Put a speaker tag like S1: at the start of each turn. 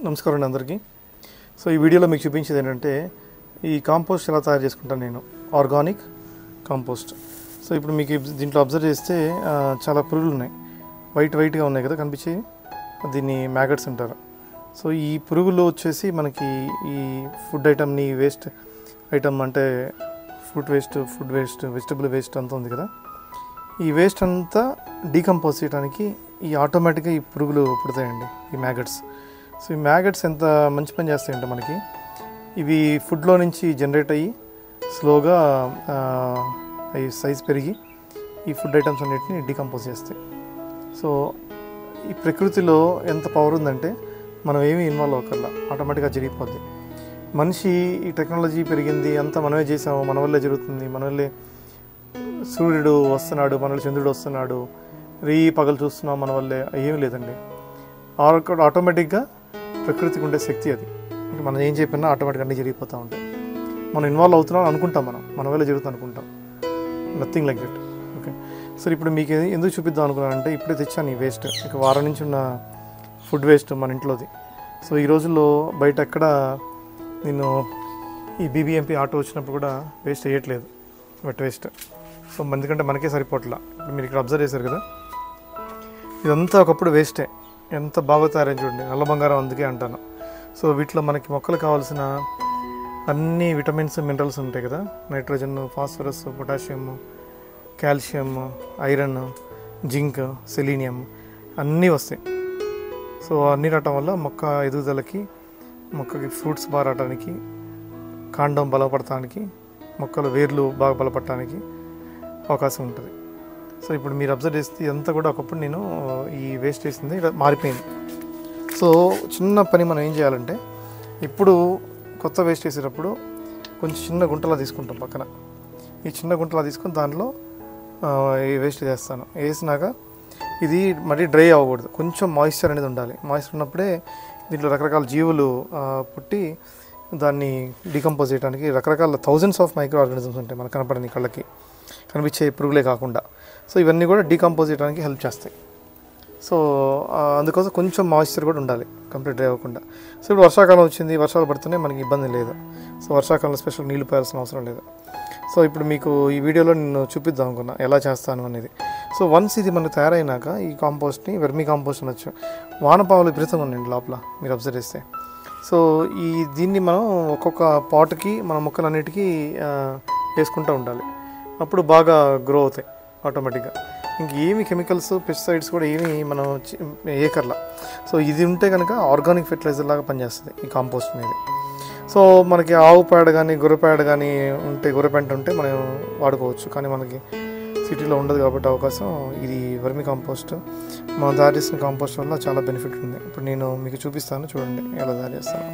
S1: నమస్కారం అందరికీ. సో ఈ వీడియోలో మీకు చూపించేది ఏంటంటే ఈ కాంపోస్ట్ ఎలా తయారు చేసుకుంటాను నేను, ఆర్గానిక్ కాంపోస్ట్. సో ఇప్పుడు మీకు దీంట్లో అబ్జర్వ్ చేస్తే చాలా పురుగులు ఉన్నాయి, వైట్గా ఉన్నాయి కదా కనిపించేవి, దీన్ని మ్యాగట్స్ అంటారు. సో ఈ పురుగులు వచ్చేసి మనకి ఈ ఫుడ్ ఐటమ్ని వేస్ట్ ఐటమ్ అంటే ఫుడ్ వేస్ట్ వెజిటబుల్ వేస్ట్ అంతా ఉంది కదా, ఈ వేస్ట్ అంతా డీకంపోజ్ చేయడానికి ఈ ఆటోమేటిక్గా ఈ పురుగులు పుడతాయండి, ఈ మ్యాగట్స్. సో ఈ మ్యాగట్స్ ఎంత మంచి పని చేస్తాయంటే మనకి ఇవి ఫుడ్లో నుంచి జనరేట్ అయ్యి స్లోగా అవి సైజ్ పెరిగి ఈ ఫుడ్ ఐటమ్స్ అన్నిటిని డీకంపోజ్ చేస్తాయి. సో ఈ ప్రకృతిలో ఎంత పవర్ ఉందంటే మనం ఏమీ ఇన్వాల్వ్ అవ్వకల్లా, ఆటోమేటిక్గా జరిగిపోద్ది. మనిషి ఈ టెక్నాలజీ పెరిగింది అంతా మనమే చేసాము, మన వల్లే జరుగుతుంది, మన వల్లే సూర్యుడు వస్తున్నాడు, మన వల్ల చంద్రుడు వస్తున్నాడు, పగలు చూస్తున్నాం, మన వల్లే ఏమీ లేదండి. ఆటోమేటిక్గా ప్రకృతికి ఉండే శక్తి అది. మనం ఏం చెప్పినా ఆటోమేటిక్గా అన్నీ జరిగిపోతూ ఉంటాయి. మనం ఇన్వాల్వ్ అవుతున్నాం అనుకుంటాం, మన వల్ల జరుగుతుంది అనుకుంటాం, నథింగ్ లైక్ దట్. ఓకే, సరే ఇప్పుడు మీకు ఎందుకు చూపిద్దాం అనుకున్నానంటే ఇప్పుడే తెచ్చాను ఈ వేస్ట్, ఇక వారం నుంచి ఉన్న ఫుడ్ వేస్ట్ మన ఇంట్లోది. సో ఈ రోజుల్లో బయట ఎక్కడ నేను ఈ BBMP ఆటో వచ్చినప్పుడు కూడా వేస్ట్ వేయట్లేదు, వెట్ వేస్ట్. సో ఎందుకంటే మనకే సరిపోట్లా. ఇప్పుడు మీరు ఇక్కడ అబ్జర్వ్ చేశారు కదా, ఇదంతా ఒకప్పుడు వేస్టే. ఎంత బాగా తయారైంది చూడండి, నల్ల బంగారం అందుకే అంటాను. సో వీటిలో మనకి మొక్కలు కావాల్సిన అన్ని విటమిన్స్ మినరల్స్ ఉంటాయి కదా, nitrogen, phosphorus, potassium, calcium, iron, zinc, selenium అన్నీ వస్తాయి. సో అన్నీ రావటం వల్ల మొక్క ఎదుగుదలకి, మొక్కకి ఫ్రూట్స్ బాగా రావడానికి, కాండం బలపడటానికి, మొక్కల వేర్లు బాగా బలపడటానికి అవకాశం ఉంటుంది. సో ఇప్పుడు మీరు అబ్జర్వ్ చేస్తే ఇదంతా కూడా ఒకప్పుడు నేను ఈ వేస్ట్ చేసింది ఇలా మారిపోయింది. సో చిన్న పని మనం ఏం చేయాలంటే, ఇప్పుడు కొత్త వేస్ట్ వేసేటప్పుడు కొంచెం చిన్న గుంటలా తీసుకుంటాం పక్కన. ఈ చిన్న గుంటలా తీసుకొని దాంట్లో ఈ వేస్ట్ చేస్తాను. వేసినాక ఇది మరీ డ్రై అవ్వకూడదు, కొంచెం మాయిశ్చర్ అనేది ఉండాలి. మాయిశ్చర్ ఉన్నప్పుడే దీంట్లో రకరకాల జీవులు పుట్టి దాన్ని డీకంపోజ్ చేయడానికి రకరకాల థౌజండ్స్ ఆఫ్ మైక్రో ఆర్గానిజమ్స్ ఉంటాయి మనకు కనపడని కళ్ళకి కనిపించే పురుగులే కాకుండా. సో ఇవన్నీ కూడా డీకంపోజ్ చేయడానికి హెల్ప్ చేస్తాయి. సో అందుకోసం కొంచెం మాయిశ్చర్ కూడా ఉండాలి, కంప్లీట్ డ్రై అవ్వకుండా. సో ఇప్పుడు వర్షాకాలం వచ్చింది, వర్షాలు పడుతూనే మనకి ఇబ్బంది లేదు. సో వర్షాకాలంలో స్పెషల్ నీళ్ళు పోయాల్సిన అవసరం లేదు. సో ఇప్పుడు మీకు ఈ వీడియోలో నేను చూపిద్దాం అనుకున్నా ఎలా చేస్తాను అనేది. సో వన్స్ ఇది మనకు తయారైనాక ఈ కాంపోస్ట్ని వెర్మీ కాంపోస్ట్ అనొచ్చు. వానపాములు విపరీతంగా ఉన్నాయండి లోపల, మీరు అబ్జర్వ్ చేస్తే. సో దీన్ని మనం ఒక్కొక్క పాట్కి మన మొక్కలన్నిటికీ వేసుకుంటూ ఉండాలి, అప్పుడు బాగా గ్రో అవుతాయి ఆటోమేటిక్గా. ఇంకేమి కెమికల్స్, పెస్టిసైడ్స్ కూడా ఏమి మనం ఏకర్లా. సో ఇది ఉంటే కనుక ఆర్గానిక్ ఫెర్టిలైజర్ లాగా పనిచేస్తుంది ఈ కాంపోస్ట్ అనేది. సో మనకి ఆవు పేడ కానీ గొర్రెపేడ కానీ ఉంటే, గొర్రెపెంట ఉంటే మనం వాడుకోవచ్చు, కానీ మనకి సిటీలో ఉండదు కాబట్టి అవకాశం. ఇది వర్మి కాంపోస్ట్ మనం తయారు చేసిన కాంపోస్ట్ వల్ల చాలా బెనిఫిట్ ఉంది. ఇప్పుడు నేను మీకు చూపిస్తాను, చూడండి ఎలా తయారు చేస్తాను.